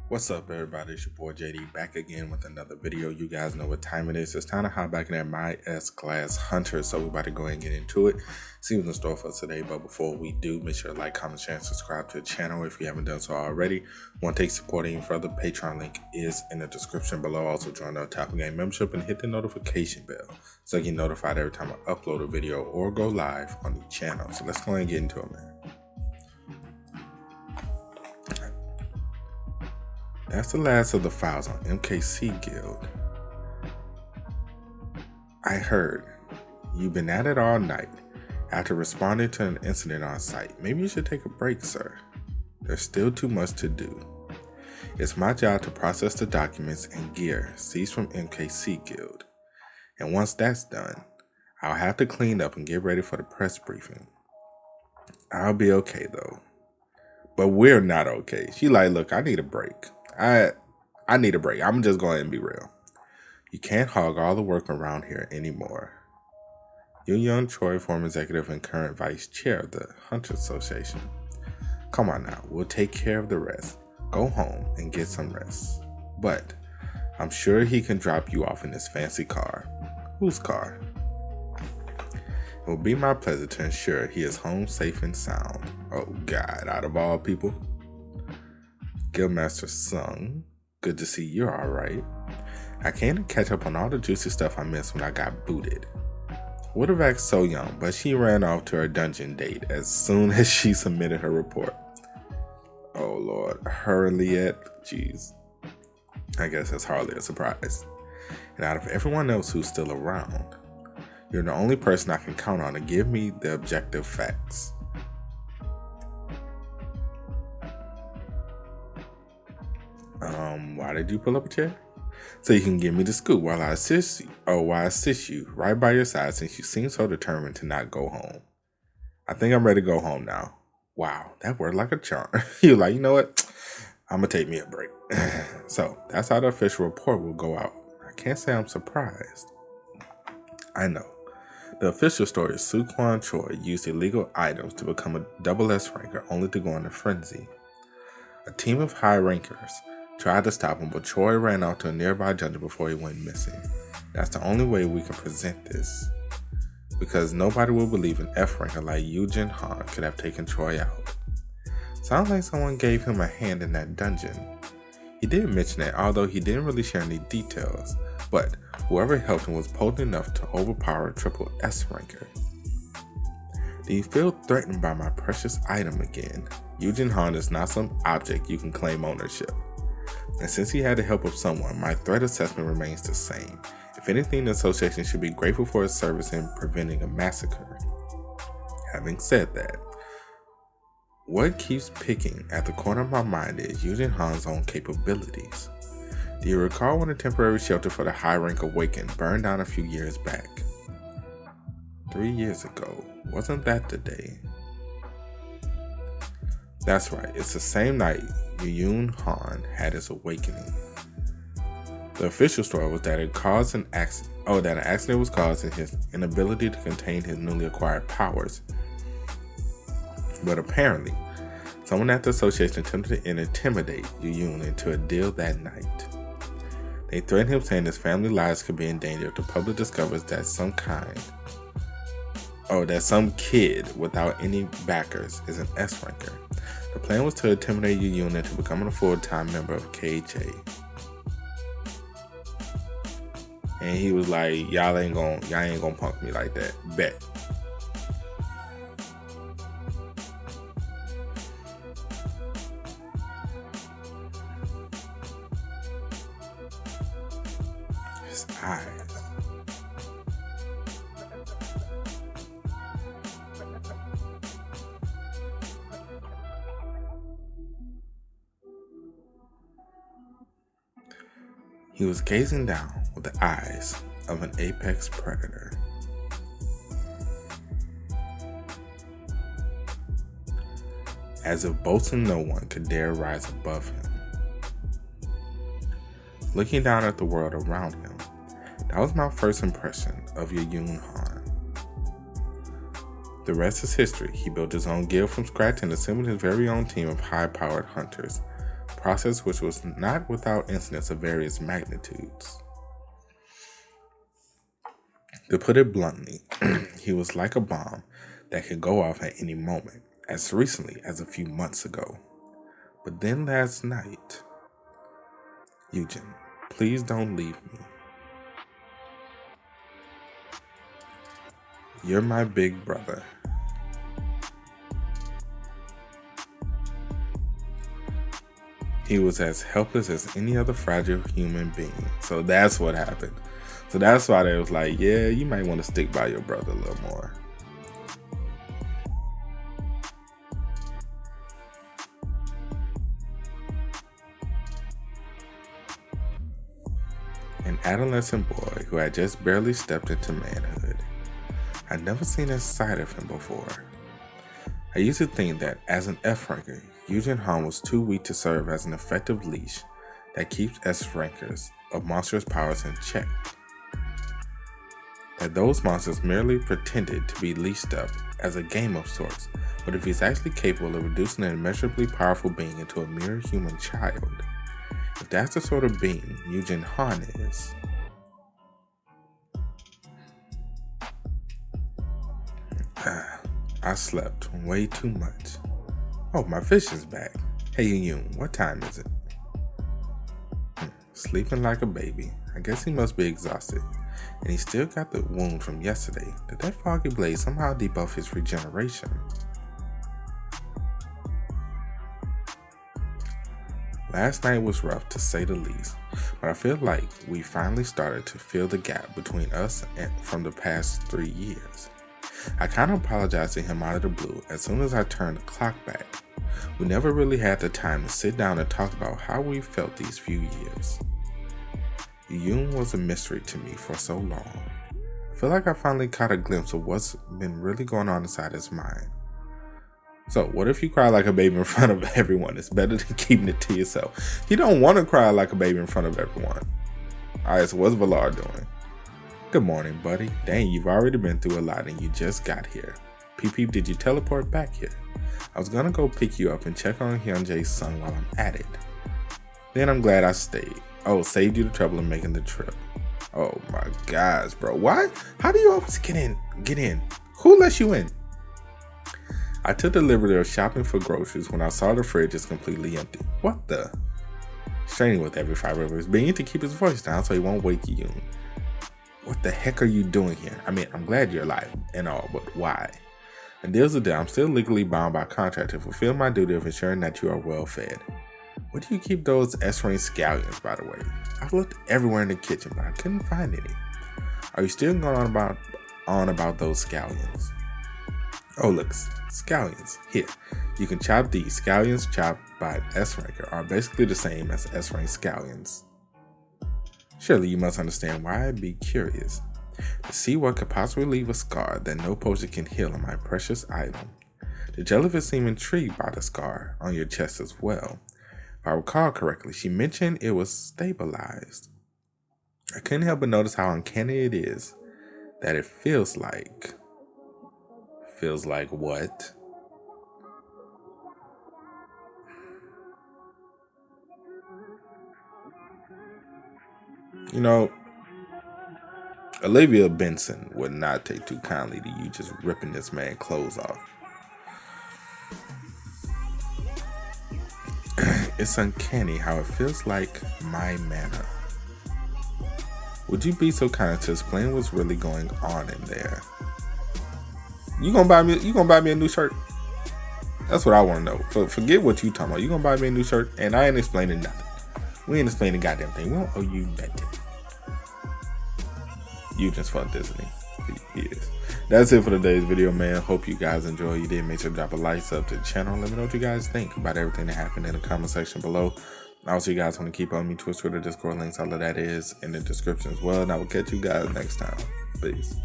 What's up, everybody? It's your boy JD back again with another video. You guys know what time it is. It's time to hop back in that My S-Class Hunter. So we're about to go ahead and get into it. See what's in store for us today. But before we do, make sure to like, comment, share, and subscribe to the channel if you haven't done so already. Want to take support even further? Patreon link is in the description below. Also join the Otaku Game membership and hit the notification bell so you get notified every time I upload a video or go live on the channel. So let's go ahead and get into it, man. That's the last of the files on MKC Guild. I heard you've been at it all night after responding to an incident on site. Maybe you should take a break, sir. There's still too much to do. It's my job to process the documents and gear seized from MKC Guild. And once that's done, I'll have to clean up and get ready for the press briefing. I'll be okay though. But we're not okay. She like, look, I need a break. I need a break. I'm just going to be real. You can't hog all the work around here anymore. Yoojin Choi, former executive and current vice chair of the Hunters Association. Come on now, we'll take care of the rest. Go home and get some rest. But I'm sure he can drop you off in his fancy car. Whose car? It will be my pleasure to ensure he is home safe and sound. Oh God, out of all people. Guildmaster Sung, good to see you're alright. I came to catch up on all the juicy stuff I missed when I got booted. Would have asked So Young, but she ran off to her dungeon date as soon as she submitted her report. Oh Lord, her and Liette, jeez. I guess that's hardly a surprise. And out of everyone else who's still around, you're the only person I can count on to give me the objective facts. Why did you pull up a chair? So you can give me the scoop while I assist you right by your side since you seem so determined to not go home. I think I'm ready to go home now. Wow, that worked like a charm. You're like, you know what? I'm going to take me a break. So that's how the official report will go out. I can't say I'm surprised. I know. The official story is Sukwon Choi used illegal items to become a double S ranker only to go into frenzy. A team of high rankers tried to stop him, but Choi ran off to a nearby dungeon before he went missing. That's the only way we can present this, because nobody will believe an F ranker like Yoojin Han could have taken Choi out. Sounds like someone gave him a hand in that dungeon. He did mention that, although he didn't really share any details, but whoever helped him was potent enough to overpower a triple S ranker. Do you feel threatened by my precious item again? Yoojin Han is not some object you can claim ownership. And since he had the help of someone, my threat assessment remains the same. If anything, the association should be grateful for his service in preventing a massacre. Having said that, what keeps picking at the corner of my mind is Yoojin Han's own capabilities. Do you recall when a temporary shelter for the high rank Awakened burned down a few years back? 3 years ago. Wasn't that the day? That's right, it's the same night Yoojin Han had his awakening. The official story was that an accident was caused in his inability to contain his newly acquired powers. But apparently, someone at the association attempted to intimidate Yoojin into a deal that night. They threatened him, saying his family lives could be in danger if the public discovers that some kid without any backers is an S ranker. The plan was to intimidate Yoojin into becoming a full-time member of KHA. And he was like, y'all ain't gonna punk me like that. Bet. His eyes. He was gazing down with the eyes of an apex predator. As if boasting no one could dare rise above him. Looking down at the world around him, that was my first impression of Yoojin Han. The rest is history. He built his own guild from scratch and assembled his very own team of high-powered hunters. process which was not without incidents of various magnitudes. To put it bluntly, he was like a bomb that could go off at any moment, as recently as a few months ago. But then last night, Yoojin, please don't leave me. You're my big brother. He was as helpless as any other fragile human being. So that's what happened. So that's why they was like, yeah, you might want to stick by your brother a little more. An adolescent boy who had just barely stepped into manhood. I'd never seen a sight of him before. I used to think that as an F-ranker, Yoojin Han was too weak to serve as an effective leash that keeps S-rankers of monstrous powers in check. That those monsters merely pretended to be leashed up as a game of sorts, but if he's actually capable of reducing an immeasurably powerful being into a mere human child, if that's the sort of being Yoojin Han is. I slept way too much. Oh, my fish is back. Hey Yoojin, what time is it? Sleeping like a baby. I guess he must be exhausted. And he still got the wound from yesterday. Did that foggy blaze somehow debuff his regeneration? Last night was rough to say the least, but I feel like we finally started to fill the gap between us and from the past 3 years. I kind of apologized to him out of the blue as soon as I turned the clock back. We never really had the time to sit down and talk about how we felt these few years. Yoojin was a mystery to me for so long. I feel like I finally caught a glimpse of what's been really going on inside his mind. So, what if you cry like a baby in front of everyone? It's better than keeping it to yourself. You don't want to cry like a baby in front of everyone. Alright, so what's Valar doing? Good morning, buddy. Dang, you've already been through a lot and you just got here. PP, did you teleport back here? I was gonna go pick you up and check on Hyunjae's son while I'm at it. Then I'm glad I stayed. Oh, saved you the trouble of making the trip. Oh my gosh, bro. Why? How do you always get in? Who lets you in? I took the liberty of shopping for groceries when I saw the fridge is completely empty. What the? Straining with every fiber of his being to keep his voice down so he won't wake you. What the heck are you doing here? I mean, I'm glad you're alive and all, but why? And deal's a deal. I'm still legally bound by contract to fulfill my duty of ensuring that you are well fed. Where do you keep those S-rank scallions, by the way? I've looked everywhere in the kitchen, but I couldn't find any. Are you still going on about those scallions? Oh, look, scallions. Here, you can chop these. Scallions chopped by an S-ranker are basically the same as S-rank scallions. Surely you must understand why I'd be curious to see what could possibly leave a scar that no potion can heal on my precious item. The jellyfish seemed intrigued by the scar on your chest as well. If I recall correctly, she mentioned it was stabilized. I couldn't help but notice how uncanny it is that it feels like. Feels like what? You know, Olivia Benson would not take too kindly to you just ripping this man's clothes off. It's uncanny how it feels like my mana. Would you be so kind to explain what's really going on in there? You gonna buy me a new shirt? That's what I want to know. Forget what you talking about. You gonna buy me a new shirt? And I ain't explaining nothing. We ain't explaining goddamn thing. We don't owe you nothing. You just fun, isn't he? He is. That's it for today's video, man. Hope you guys enjoy. You did, make sure to drop a like, sub to the channel. Let me know what you guys think about everything that happened in the comment section below. Also, you guys want to keep on me, Twitch, Twitter, Discord links, all of that is in the description as well. And I will catch you guys next time. Peace.